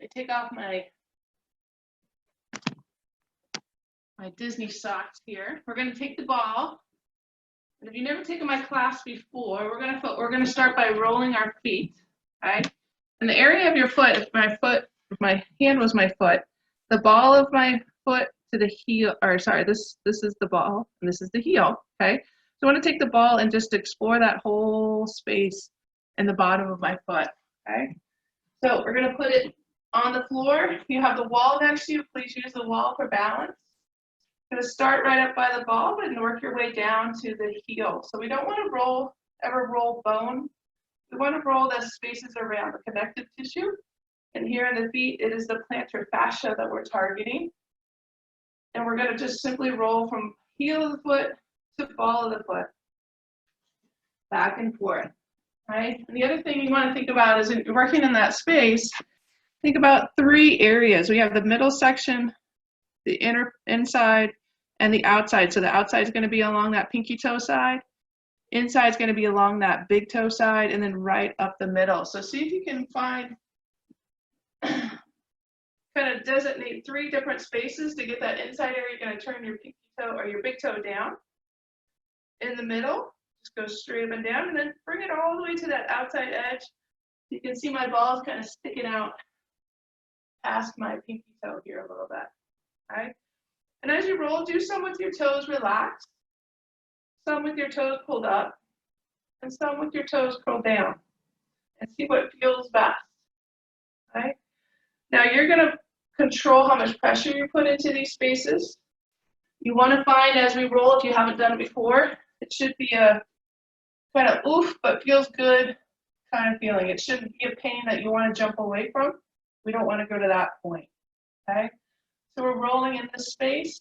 I take off my Disney socks here. We're going to take the ball. And if you've never taken my class before, we're going to start by rolling our feet. Okay? And the area of your foot, if my hand was my foot, the ball of my foot to the heel, or sorry, this is the ball and this is the heel. Okay? So I want to take the ball and just explore that whole space in the bottom of my foot. Okay? So we're going to put it on the floor. If you have the wall next to you, please use the wall for balance. Going to start right up by the ball and work your way down to the heel. So we don't want to ever roll bone. We want to roll the spaces around the connective tissue. And here in the feet, it is the plantar fascia that we're targeting. And we're going to just simply roll from heel of the foot to ball of the foot, back and forth. Right? And the other thing you want to think about is working in that space, think about 3 areas. We have the middle section, the inside, and the outside. So the outside is going to be along that pinky toe side. Inside is going to be along that big toe side, and then right up the middle. So see if you can find, kind of designate 3 different spaces to get that inside area. You're going to turn your pinky toe or your big toe down. In the middle, just go straight up and down, and then bring it all the way to that outside edge. You can see my balls kind of sticking out past my pinky toe here a little bit. Okay? And as you roll, do some with your toes relaxed, some with your toes pulled up, and some with your toes curled down. And see what feels best. Okay? Now you're going to control how much pressure you put into these spaces. You want to find as we roll, if you haven't done it before, it should be a kind of oof, but feels good kind of feeling. It shouldn't be a pain that you want to jump away from. We don't want to go to that point. Okay? So we're rolling in this space.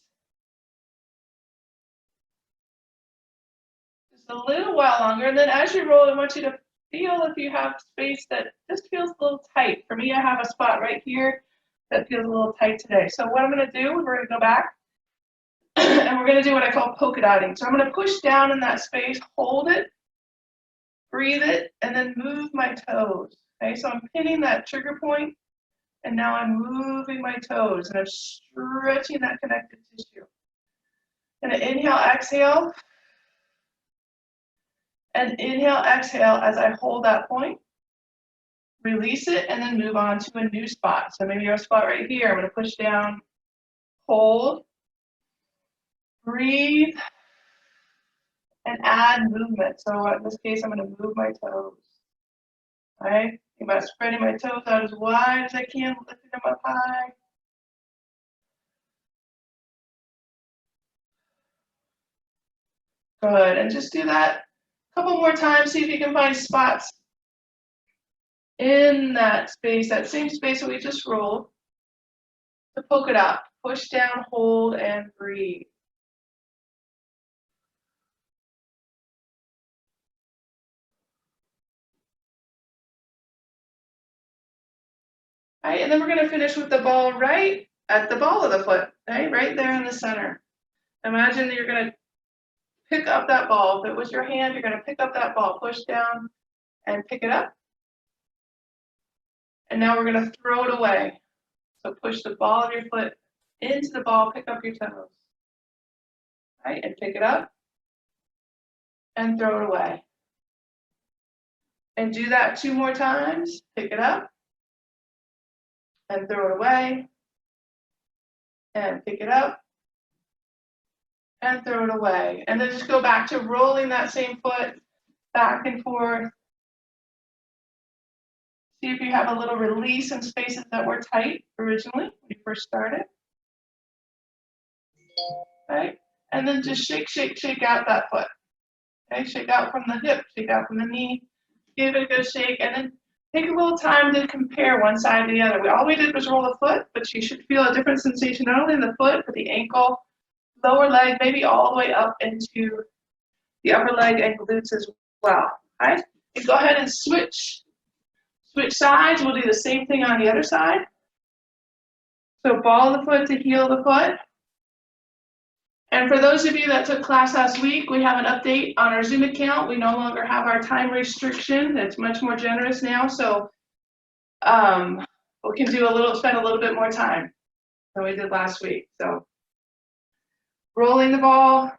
Just a little while longer. And then as you roll, I want you to feel if you have space that just feels a little tight. For me, I have a spot right here that feels a little tight today. So what I'm going to do, we're going to go back. And we're going to do what I call polka dotting. So I'm going to push down in that space, hold it, breathe it, and then move my toes. Okay, so I'm pinning that trigger point. And now I'm moving my toes and I'm stretching that connective tissue. And inhale, exhale. And inhale, exhale as I hold that point. Release it and then move on to a new spot. So maybe you're a spot right here. I'm going to push down, hold, breathe, and add movement. So in this case, I'm going to move my toes. All right? Think about spreading my toes out as wide as I can, lifting them up high. Good, and just do that a couple more times. See if you can find spots in that space, that same space that we just rolled. To polka dot, push down, hold, and breathe. All right, and then we're going to finish with the ball right at the ball of the foot, right there in the center. Imagine that you're going to pick up that ball. If it was your hand, you're going to pick up that ball, push down, and pick it up. And now we're going to throw it away. So push the ball of your foot into the ball, pick up your toes. All right, and pick it up and throw it away. And do that 2 more times. Pick it up and throw it away, and pick it up, and throw it away. And then just go back to rolling that same foot back and forth. See if you have a little release in spaces that were tight originally when you first started. Right? And then just shake, shake, shake out that foot. Okay, shake out from the hip, shake out from the knee, give it a good shake, and then take a little time to compare one side to the other. All we did was roll the foot, but you should feel a different sensation not only in the foot, but the ankle, lower leg, maybe all the way up into the upper leg and glutes as well. All right? And go ahead and switch sides. We'll do the same thing on the other side. So ball of the foot to heel of the foot. And for those of you that took class last week, we have an update on our Zoom account. We no longer have our time restriction. It's much more generous now. So we can spend a little bit more time than we did last week. So rolling the ball,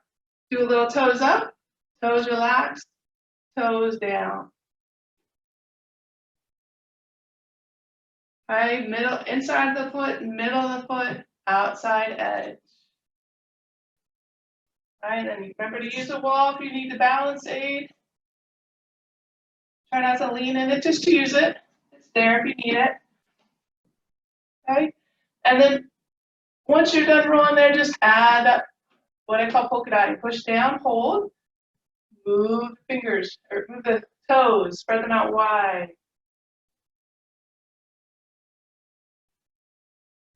do a little toes up, toes relaxed, toes down. Right, middle, inside the foot, middle of the foot, outside edge. Right, and remember to use the wall if you need the balance aid. Try not to lean in it, just to use it. It's there if you need it. Okay, and then once you're done rolling there, just add that, what I call polka dot. Push down, hold, move the fingers, or move the toes, spread them out wide.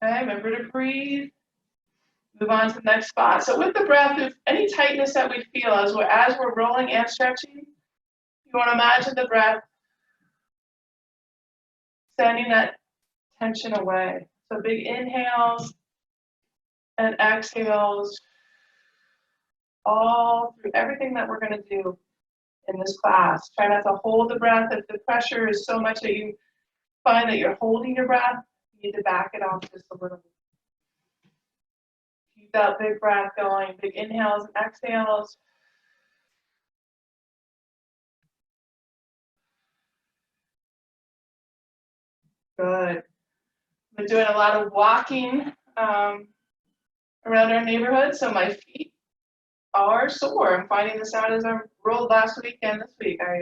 Okay, remember to breathe. Move on to the next spot. So with the breath, if any tightness that we feel as we're rolling and stretching, you want to imagine the breath sending that tension away. So big inhales and exhales all through everything that we're going to do in this class. Try not to hold the breath. If the pressure is so much that you find that you're holding your breath, you need to back it off just a little bit. Keep that big breath going, big inhales and exhales. Good. I've been doing a lot of walking around our neighborhood, so my feet are sore. I'm finding this out as I rolled last week and this week. I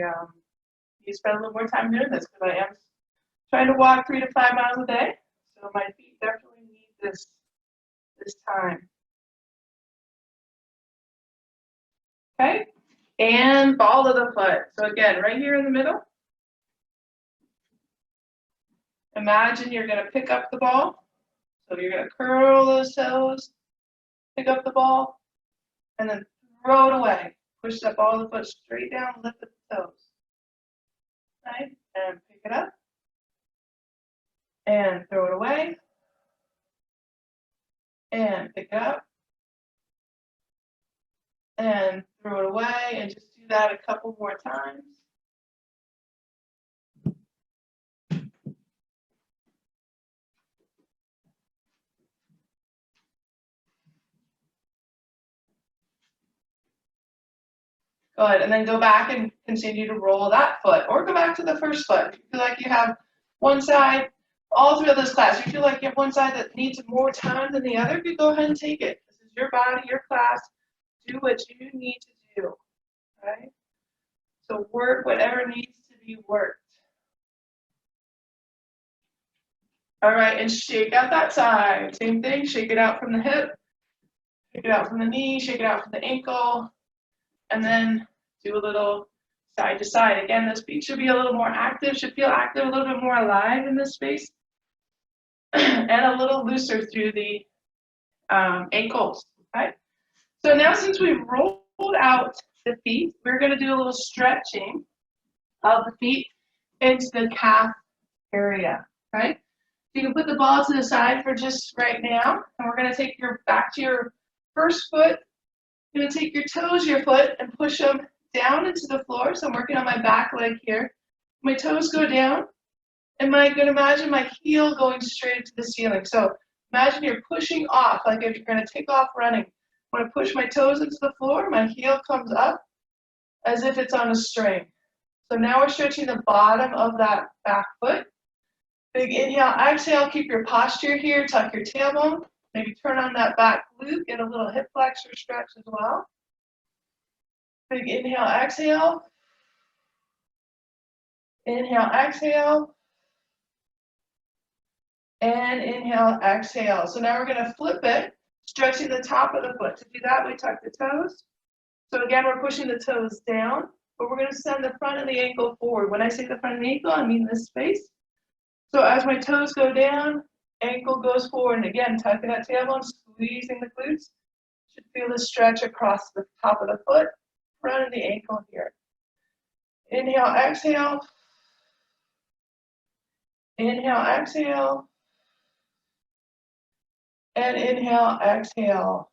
need to spend a little more time doing this because I am trying to walk 3 to 5 miles a day. So my feet definitely need this time. Okay, and ball of the foot. So again, right here in the middle. Imagine you're going to pick up the ball. So you're going to curl those toes, pick up the ball, and then throw it away. Push that ball of the foot straight down, lift the toes. Right? And pick it up. And throw it away. And pick it up. And throw it away. And just do that a couple more times. Good, and then go back and continue to roll that foot, or go back to the first foot. If you feel like you have one side, all through this class, you feel like you have one side that needs more time than the other, you go ahead and take it. This is your body, your class. Do what you need to do, right? So work whatever needs to be worked. All right, and shake out that side. Same thing, shake it out from the hip, shake it out from the knee, shake it out from the ankle, and then do a little side to side. Again, this feet should be a little more active, should feel active, a little bit more alive in this space, and a little looser through the ankles, right? So now since we've rolled out the feet, we're going to do a little stretching of the feet into the calf area, right? So you can put the ball to the side for just right now, and we're going to take your back to your first foot. You're going to take your toes, your foot, and push them down into the floor. So I'm working on my back leg here. My toes go down, and I'm going to imagine my heel going straight into the ceiling. So imagine you're pushing off, like if you're going to take off running. When I push my toes into the floor, my heel comes up as if it's on a string. So now we're stretching the bottom of that back foot. Big inhale, exhale, keep your posture here, tuck your tailbone. Maybe turn on that back glute, get a little hip flexor stretch as well. Big inhale, exhale. Inhale, exhale. And inhale, exhale. So now we're going to flip it, stretching the top of the foot. To do that, we tuck the toes. So again, we're pushing the toes down, but we're going to send the front of the ankle forward. When I say the front of the ankle, I mean this space. So as my toes go down, ankle goes forward, and again, tucking that tailbone, squeezing the glutes. Should feel the stretch across the top of the foot, front of the ankle here. Inhale, exhale. Inhale, exhale. And inhale, exhale.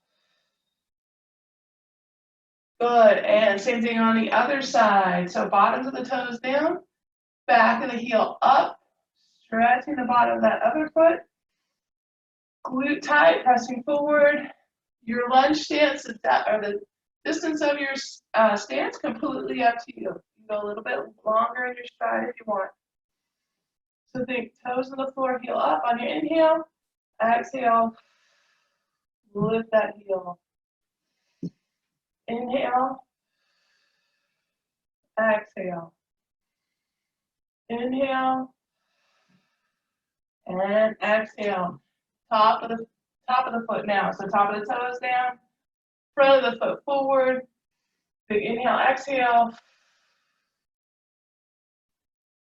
Good, and same thing on the other side. So bottoms of the toes down, back of the heel up, Stretching the bottom of that other foot. Glute tight, pressing forward. Your lunge stance is that, or the distance of your stance, completely up to you. You go a little bit longer in your stride if you want. So think toes on the floor, heel up on your inhale. Exhale, lift that heel. Inhale, exhale. Inhale, and exhale. Top of the foot now. So top of the toes down, front of the foot forward. Big inhale, exhale.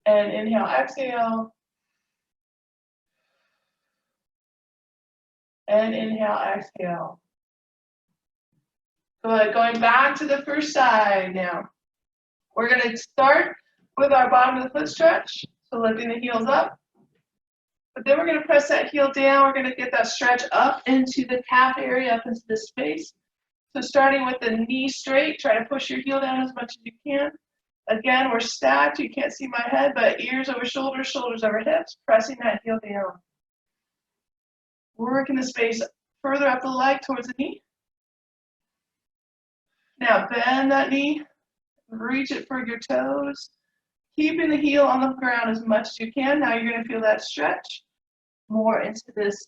And inhale, exhale. And inhale, exhale. Good. Going back to the first side now. We're going to start with our bottom of the foot stretch. So lifting the heels up. But then we're going to press that heel down. We're going to get that stretch up into the calf area, up into the space. So starting with the knee straight, try to push your heel down as much as you can. Again, we're stacked. You can't see my head, but ears over shoulders, shoulders over hips, pressing that heel down. We're working the space further up the leg towards the knee. Now bend that knee, reach it for your toes, keeping the heel on the ground as much as you can. Now you're going to feel that stretch more into this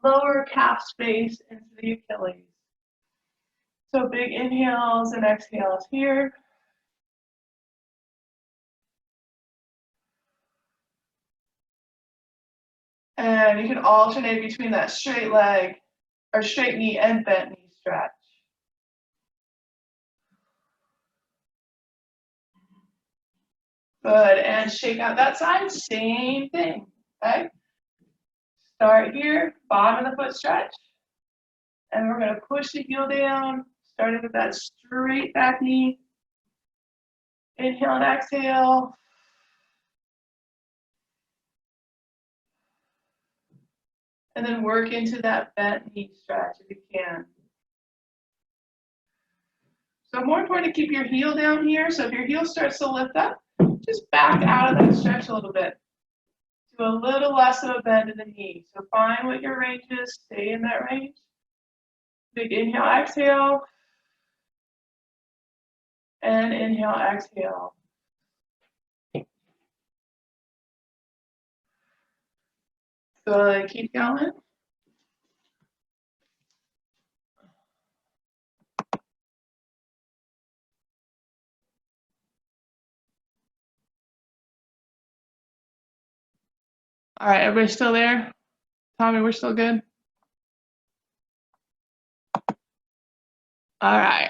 lower calf space, into the Achilles. So big inhales and exhales here. And you can alternate between that straight leg or straight knee and bent knee stretch. Good, and shake out that side, same thing, okay? Start here, bottom of the foot stretch. And we're gonna push the heel down, starting with that straight back knee. Inhale and exhale. And then work into that bent knee stretch if you can. So more important to keep your heel down here. So if your heel starts to lift up, just back out of that stretch a little bit. Do a little less of a bend in the knee. So find what your range is, stay in that range. Big inhale, exhale. And inhale, exhale. Good, keep going. All right, everybody still there? Tommy, we're still good? All right.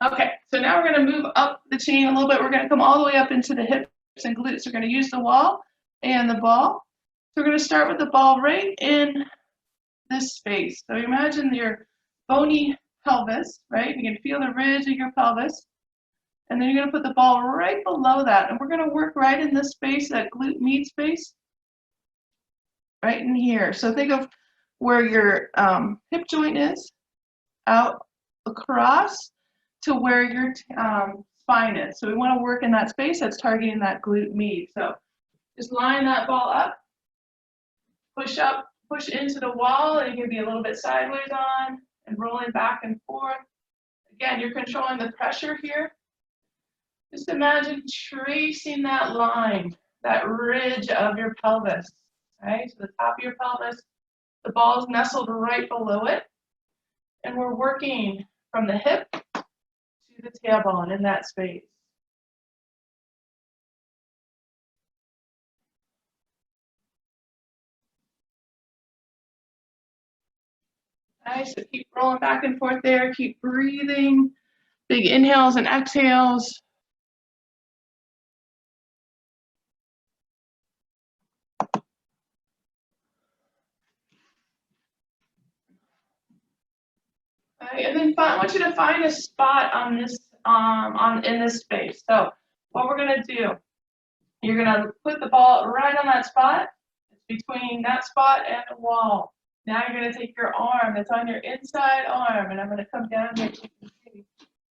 Okay, so now we're going to move up the chain a little bit. We're going to come all the way up into the hips and glutes. We're going to use the wall and the ball. So we're going to start with the ball right in this space. So imagine your bony pelvis, right? You can feel the ridge of your pelvis. And then you're going to put the ball right below that. And we're going to work right in this space, that glute med space, right in here. So think of where your hip joint is, out across to where your spine is. So we want to work in that space that's targeting that glute med. So just line that ball up, push into the wall, and you can be a little bit sideways on and rolling back and forth. Again, you're controlling the pressure here. Just imagine tracing that line, that ridge of your pelvis, right? So the top of your pelvis, the ball is nestled right below it. And we're working from the hip to the tailbone in that space. Nice, so keep rolling back and forth there, keep breathing, big inhales and exhales. Okay, and then I want you to find a spot on this in this space. So what we're gonna do, you're gonna put the ball right on that spot. It's between that spot and the wall. Now you're gonna take your arm that's on your inside arm, and I'm gonna come down here so you can see.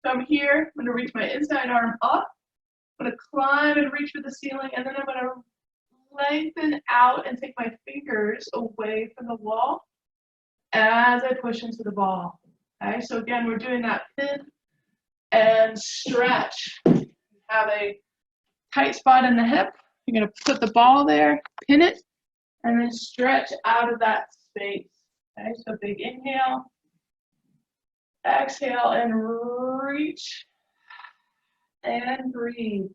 So I'm here, I'm gonna reach my inside arm up, I'm gonna climb and reach for the ceiling, and then I'm gonna lengthen out and take my fingers away from the wall as I push into the ball. Okay, so again, we're doing that pin and stretch. Have a tight spot in the hip. You're going to put the ball there, pin it, and then stretch out of that space. Okay, so big inhale, exhale, and reach and breathe.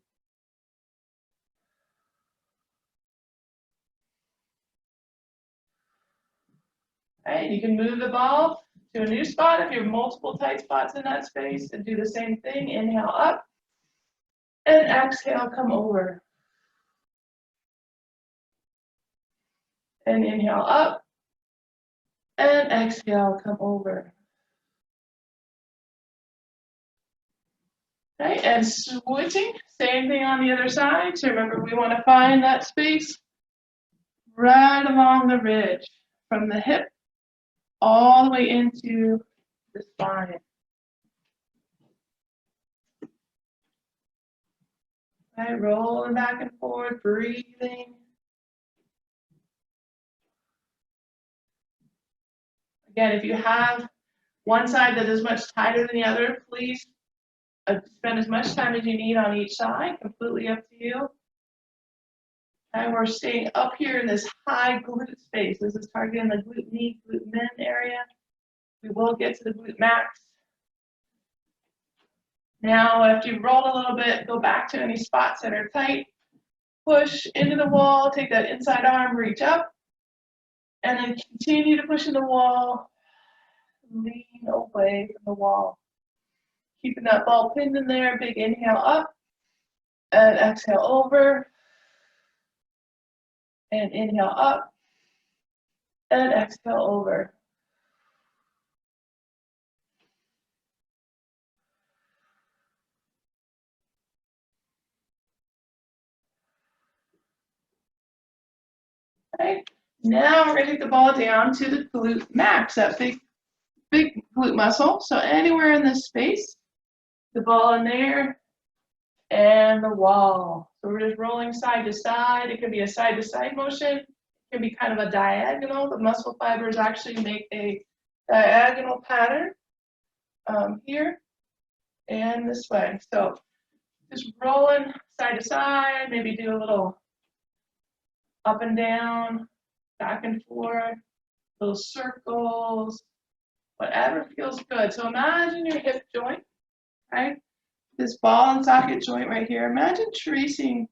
Okay, you can move the ball to a new spot if you have multiple tight spots in that space, and do the same thing. Inhale up and exhale, come over. And inhale up and exhale, come over. Okay, and switching, same thing on the other side. So remember, we want to find that space right along the ridge from the hip all the way into the spine. Okay, rolling back and forth, breathing. Again, if you have one side that is much tighter than the other, please spend as much time as you need on each side, completely up to you. And we're staying up here in this high glute space. This is targeting the glute med, glute min area. We will get to the glute max. Now, after you roll a little bit, go back to any spots that are tight. Push into the wall, take that inside arm, reach up, and then continue to push in the wall. Lean away from the wall. Keeping that ball pinned in there, big inhale up, and exhale over, and inhale up, and exhale over. Okay, now we're going to take the ball down to the glute max, that big glute muscle. So anywhere in this space, the ball in there, and the wall. So we're just rolling side to side. It can be a side to side motion. It can be kind of a diagonal. The muscle fibers actually make a diagonal pattern here and this way. So just rolling side to side, maybe do a little up and down, back and forth, little circles, whatever feels good. So imagine your hip joint, right? This ball and socket joint right here. Imagine tracing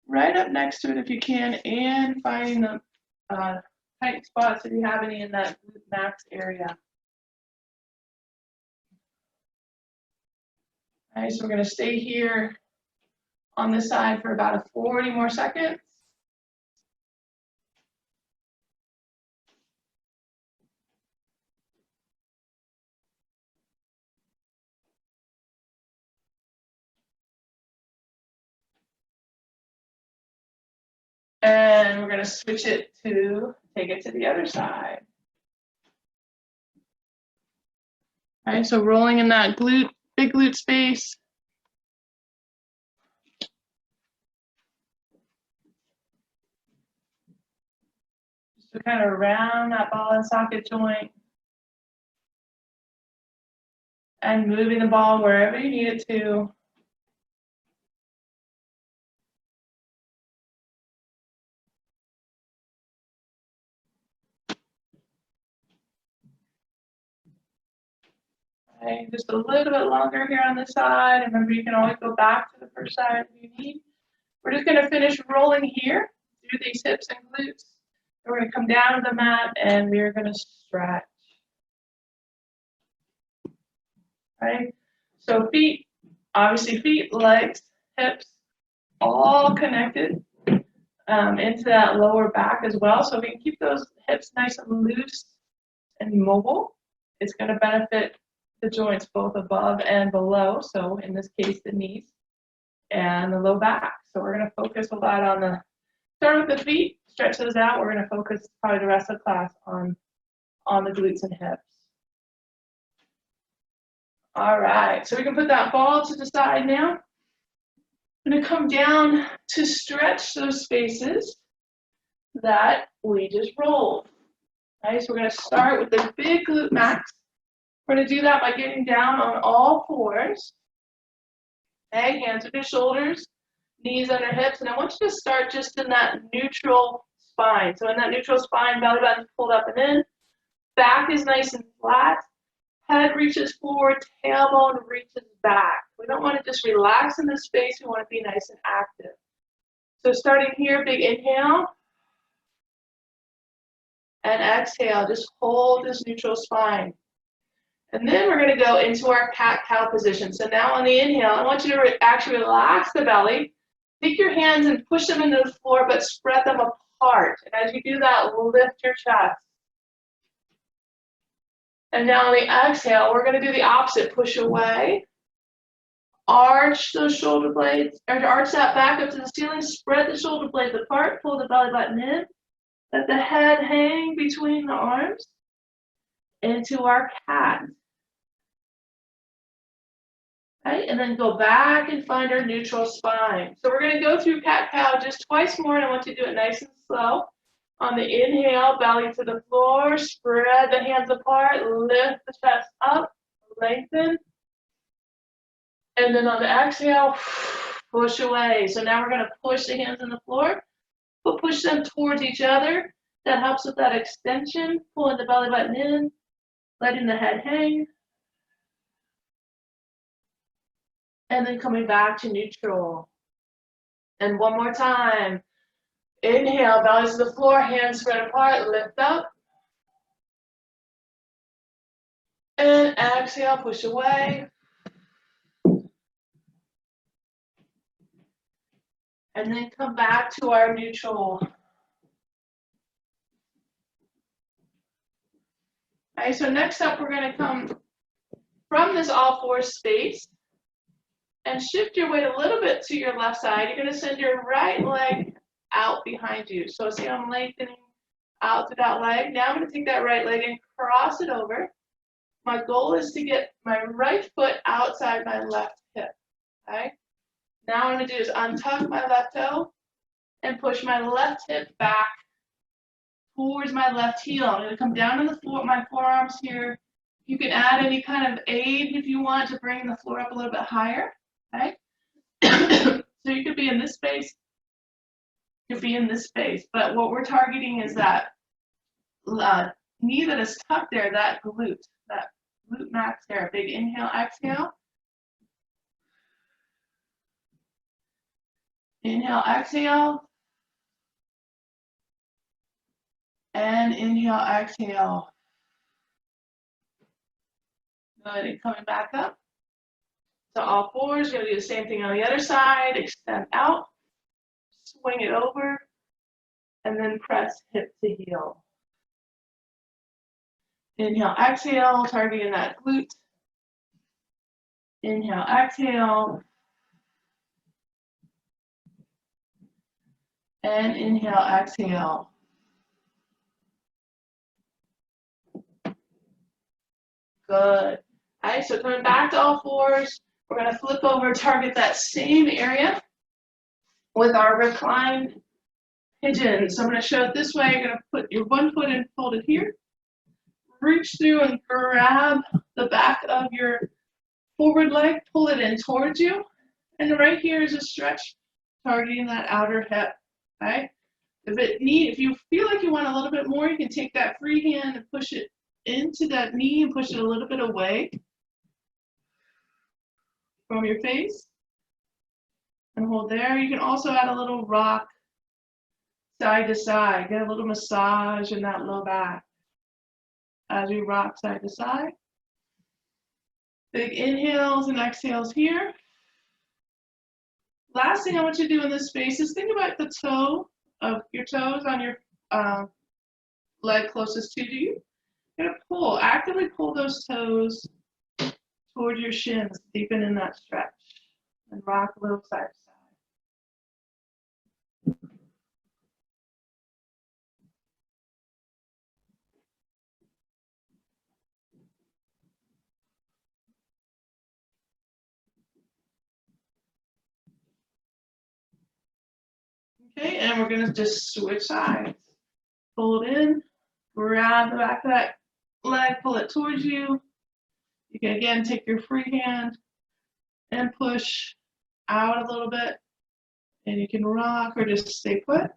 right up next to it if you can, and finding the tight spots if you have any in that glute max area. All right, so we're going to stay here on this side for about 40 more seconds. And we're going to switch it to take it to the other side. All right, so rolling in that glute, big glute space. Just to kind of round that ball and socket joint. And moving the ball wherever you need it to. Okay, just a little bit longer here on this side. Remember, you can always go back to the first side if you need. We're just going to finish rolling here through these hips and glutes. We're going to come down to the mat and we're going to stretch. Right? So feet, obviously feet, legs, hips, all connected into that lower back as well. So we can keep those hips nice and loose and mobile. It's going to benefit the joints both above and below. So in this case, the knees and the low back. So we're going to focus a lot on start with the feet, stretch those out. We're going to focus probably the rest of the class on the glutes and hips. All right, so we can put that ball to the side now. I'm gonna come down to stretch those spaces that we just rolled. Okay, so we're gonna start with the big glute max. We're gonna do that by getting down on all fours. Okay, hands at your shoulders, knees under hips, and I want you to start just in that neutral spine. So in that neutral spine, belly button's pulled up and in, back is nice and flat, head reaches forward, tailbone reaches back. We don't want to just relax in this space, we want to be nice and active. So starting here, big inhale, and exhale, just hold this neutral spine. And then we're going to go into our cat-cow position. So now on the inhale, I want you to actually relax the belly. Take your hands and push them into the floor, but spread them apart. And as you do that, lift your chest. And now on the exhale, we're going to do the opposite. Push away. Arch those shoulder blades, or arch that back up to the ceiling. Spread the shoulder blades apart. Pull the belly button in. Let the head hang between the arms into our cat. Right, and then go back and find our neutral spine. So we're going to go through cat-cow just twice more, and I want you to do it nice and slow. On the inhale, belly to the floor, spread the hands apart, lift the chest up, lengthen. And then on the exhale, push away. So now we're going to push the hands on the floor, but push them towards each other. That helps with that extension, pulling the belly button in, letting the head hang. And then coming back to neutral. And one more time. Inhale, belly to the floor, hands spread apart, lift up. And exhale, push away. And then come back to our neutral. Okay, so next up, we're going to come from this all four space and shift your weight a little bit to your left side. You're going to send your right leg out behind you. So see, I'm lengthening out to that leg. Now I'm going to take that right leg and cross it over. My goal is to get my right foot outside my left hip. Okay? Now what I'm going to do is untuck my left toe and push my left hip back towards my left heel. I'm going to come down on the floor, my forearms here. You can add any kind of aid if you want to bring the floor up a little bit higher. Okay? So you could be in this space, you could be in this space, but what we're targeting is that knee that is tucked there, that glute max there. Big inhale, exhale. Inhale, exhale. And inhale, exhale. Good, and coming back up. So all fours, you're going to do the same thing on the other side. Extend out, swing it over, and then press hip to heel. Inhale, exhale, targeting that glute. Inhale, exhale. And inhale, exhale. Good. All right, so coming back to all fours, we're going to flip over, target that same area with our reclined pigeon. So I'm going to show it this way. You're going to put your one foot in, fold it here. Reach through and grab the back of your forward leg, pull it in towards you. And right here is a stretch targeting that outer hip. Okay? If you feel like you want a little bit more, you can take that free hand and push it into that knee and push it a little bit away from your face. And hold there. You can also add a little rock side to side. Get a little massage in that low back as we rock side to side. Big inhales and exhales here. Last thing I want you to do in this space is think about the toe of your toes on your leg closest to you. You're going to pull, actively pull those toes toward your shins, deepen in that stretch, and rock a little side to side. Okay, and we're gonna just switch sides. Fold in, grab the back of that leg, pull it towards you. You can again take your free hand and push out a little bit, and you can rock or just stay put.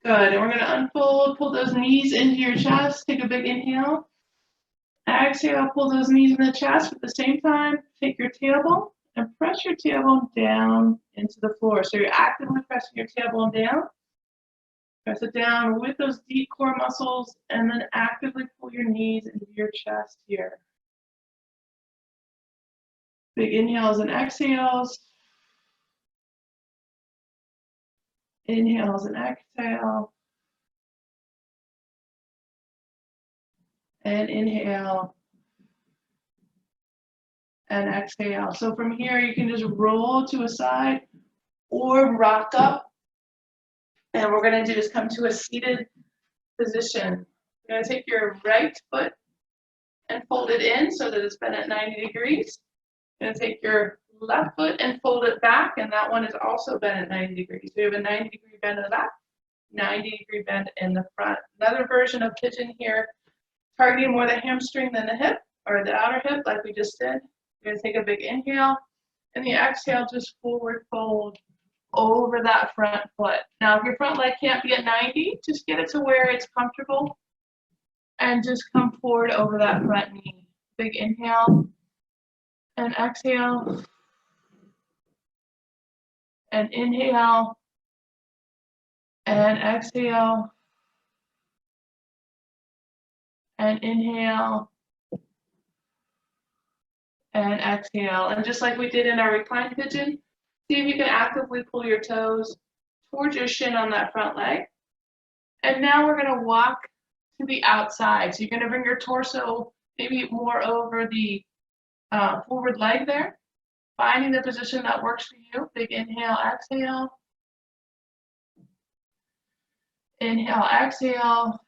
Good, and we're gonna unfold, pull those knees into your chest, take a big inhale. Exhale, pull those knees in the chest. At the same time, take your tailbone and press your tailbone down into the floor. So you're actively pressing your tailbone down. Press it down with those deep core muscles, and then actively pull your knees into your chest here. Big inhales and exhales. Inhales and exhale. And inhale and exhale. So from here, you can just roll to a side or rock up. And what we're going to do is come to a seated position. You're going to take your right foot and fold it in so that it's bent at 90 degrees. You're going to take your left foot and fold it back, and that one is also bent at 90 degrees. So you have a 90-degree bend in the back, 90-degree bend in the front. Another version of pigeon here, targeting more the hamstring than the hip, or the outer hip, like we just did. You're going to take a big inhale, and the exhale, just forward fold over that front foot. Now, if your front leg can't be at 90, just get it to where it's comfortable, and just come forward over that front knee. Big inhale, and exhale, and inhale, and exhale, and inhale, and exhale. And just like we did in our reclined pigeon, see if you can actively pull your toes towards your shin on that front leg. And now we're going to walk to the outside. So you're going to bring your torso maybe more over the forward leg there, finding the position that works for you. Big inhale, exhale. Inhale, exhale.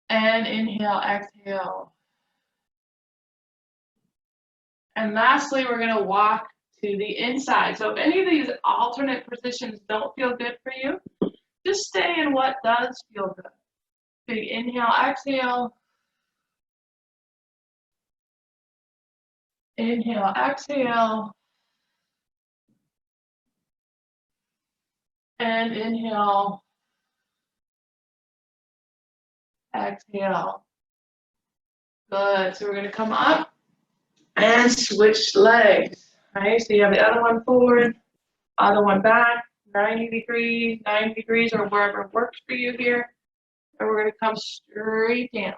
And inhale, exhale. And lastly, we're going to walk to the inside. So if any of these alternate positions don't feel good for you, just stay in what does feel good. Big inhale, exhale. Inhale, exhale. And inhale, exhale. Good. So we're going to come up and switch legs. Right? So you have the other one forward, other one back, 90 degrees, or wherever works for you here. And we're going to come straight down.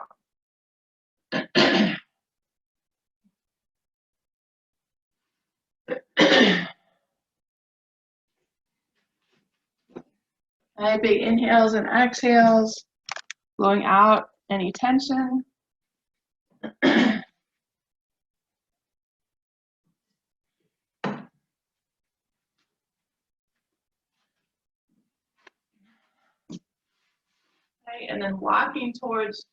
Okay, big inhales and exhales, blowing out any tension. Okay, and then walking towards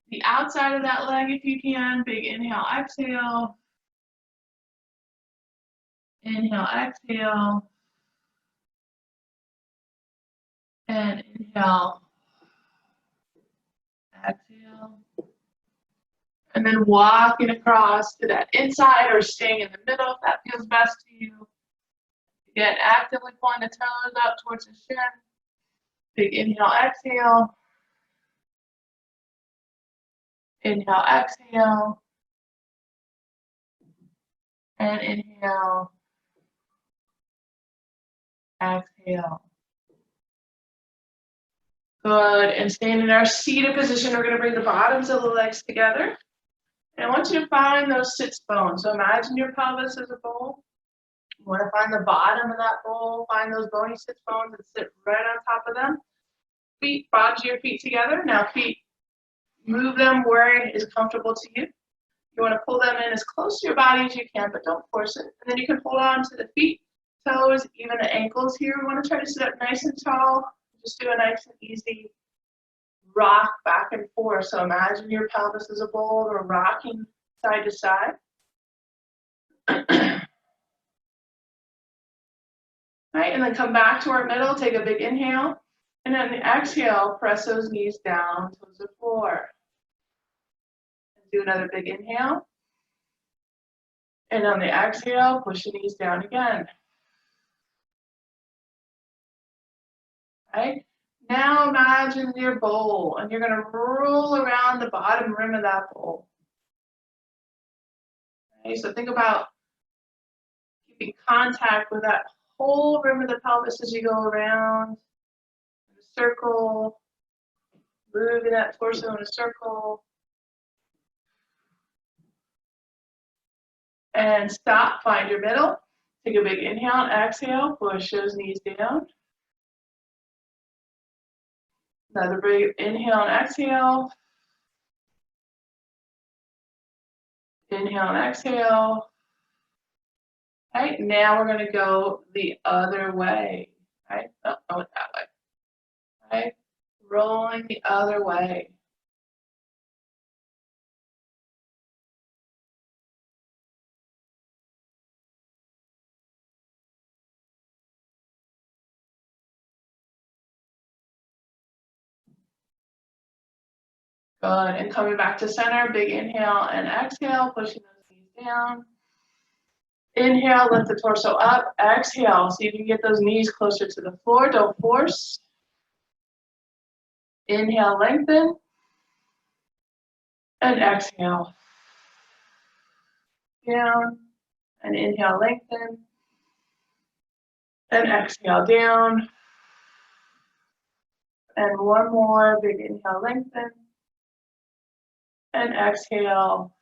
the outside of that leg if you can. Big inhale, exhale. Inhale, exhale. And inhale, exhale. And then walking across to that inside or staying in the middle if that feels best to you. Again, actively pulling the toes up towards the shin. Big inhale, exhale. Inhale, exhale. And inhale, exhale. Good. And staying in our seated position, we're going to bring the bottoms of the legs together. And I want you to find those sits bones. So imagine your pelvis as a bowl. You want to find the bottom of that bowl, find those bony sits bones and sit right on top of them. feet, bottoms of your feet together. Now feet, move them where it is comfortable to you. You want to pull them in as close to your body as you can, but don't force it. And then you can hold on to the feet, toes, even the ankles here. We want to try to sit up nice and tall. Just do a nice and easy rock back and forth. So imagine your pelvis is a bowl or rocking side to side. Right, and then come back to our middle, take a big inhale. And then the exhale, press those knees down towards the floor. Do another big inhale. And on the exhale, push the knees down again. Right? Now imagine your bowl, and you're going to roll around the bottom rim of that bowl. Okay, so think about keeping contact with that whole rim of the pelvis as you go around in a circle, moving that torso in a circle. And stop, find your middle. Take a big inhale and exhale, push those knees down. Another big inhale and exhale. Inhale and exhale. All right, now we're going to go the other way. All right, no, I went that way. All right, rolling the other way. Good, and coming back to center, big inhale and exhale, pushing those knees down. Inhale, lift the torso up, exhale, so you can get those knees closer to the floor, don't force. Inhale, lengthen, and exhale. Down, and inhale, lengthen, and exhale, down. And one more, big inhale, lengthen, and exhale,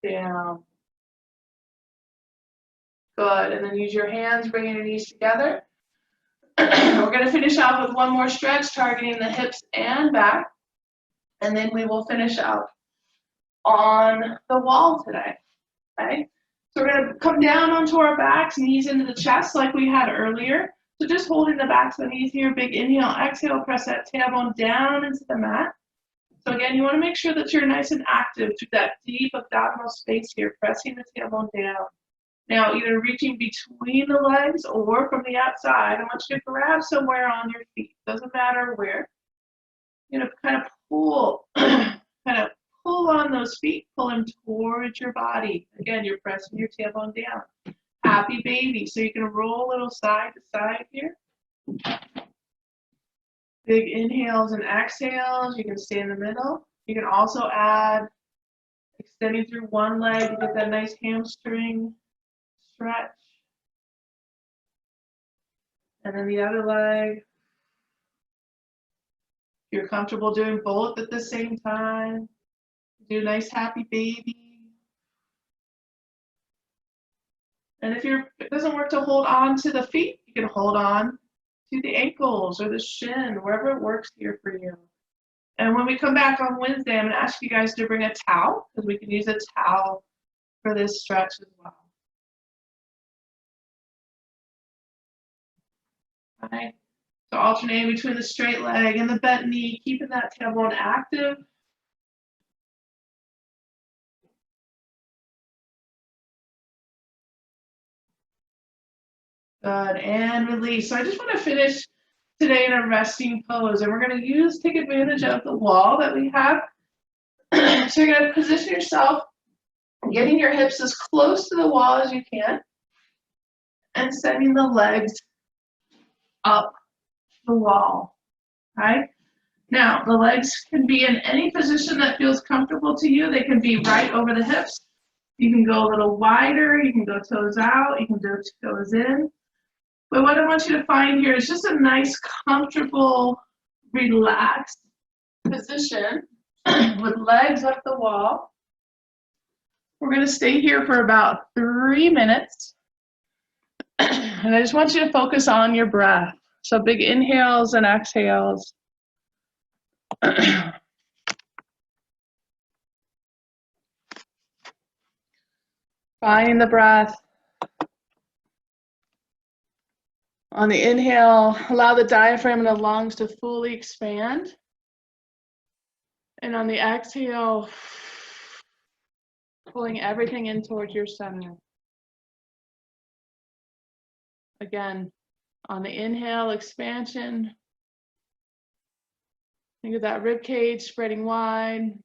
down. Good, and then use your hands, bringing your knees together. We're going to finish off with one more stretch, targeting the hips and back. And then we will finish out on the wall today, okay? So we're going to come down onto our backs, knees into the chest like we had earlier. So just holding the backs of the knees here, big inhale, exhale, press that tailbone down into the mat. So again, you want to make sure that you're nice and active through that deep abdominal space here, pressing the tailbone down. Now, either reaching between the legs or from the outside, I want you to grab somewhere on your feet. Doesn't matter where. You know, kind of pull, on those feet, pull them towards your body. Again, you're pressing your tailbone down. Happy baby. So you can roll a little side to side here. Big inhales and exhales. You can stay in the middle. You can also add extending through one leg to get that nice hamstring stretch. And then the other leg. If you're comfortable doing both at the same time, do a nice happy baby. And if it doesn't work to hold on to the feet, you can hold on to the ankles or the shin, wherever it works here for you. And when we come back on Wednesday, I'm going to ask you guys to bring a towel, because we can use a towel for this stretch as well. All right. So alternating between the straight leg and the bent knee, keeping that tailbone active. Good, and release. So I just want to finish today in a resting pose, and we're going to take advantage of the wall that we have. So you're going to position yourself, getting your hips as close to the wall as you can, and sending the legs up the wall. Right? Now, the legs can be in any position that feels comfortable to you. They can be right over the hips. You can go a little wider. You can go toes out. You can go toes in. But what I want you to find here is just a nice, comfortable, relaxed position with legs up the wall. We're going to stay here for about 3 minutes. And I just want you to focus on your breath. So big inhales and exhales. Finding the breath. On the inhale, allow the diaphragm and the lungs to fully expand. And on the exhale, pulling everything in towards your center. Again, on the inhale, expansion. Think of that rib cage spreading wide.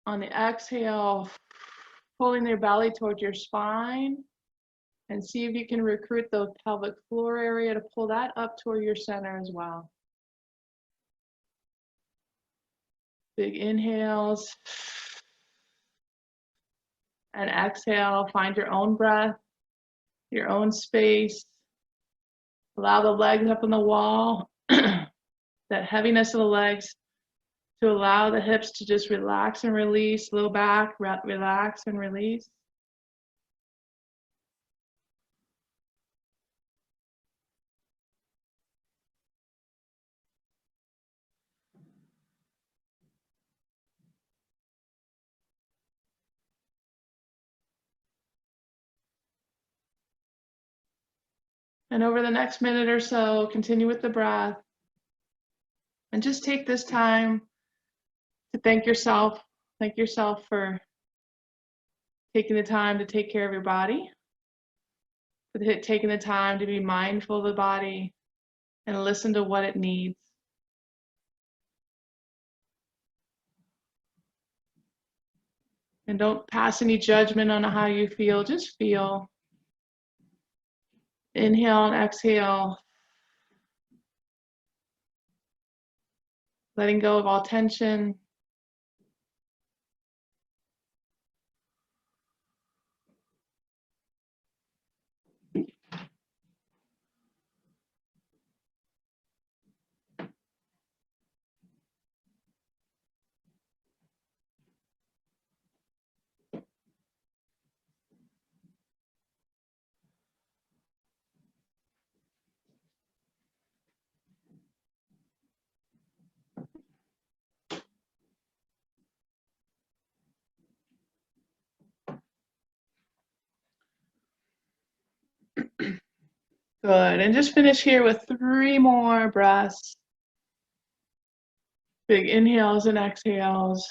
On the exhale, pulling your belly towards your spine. And see if you can recruit the pelvic floor area to pull that up toward your center as well. Big inhales. And exhale, find your own breath, your own space. Allow the legs up on the wall, that heaviness of the legs, to allow the hips to just relax and release, low back, relax and release. And over the next minute or so, continue with the breath. And just take this time to thank yourself. Thank yourself for taking the time to take care of your body, for taking the time to be mindful of the body and listen to what it needs. And don't pass any judgment on how you feel, just feel. Inhale and exhale. Letting go of all tension. Good, and just finish here with 3 more breaths. Big inhales and exhales.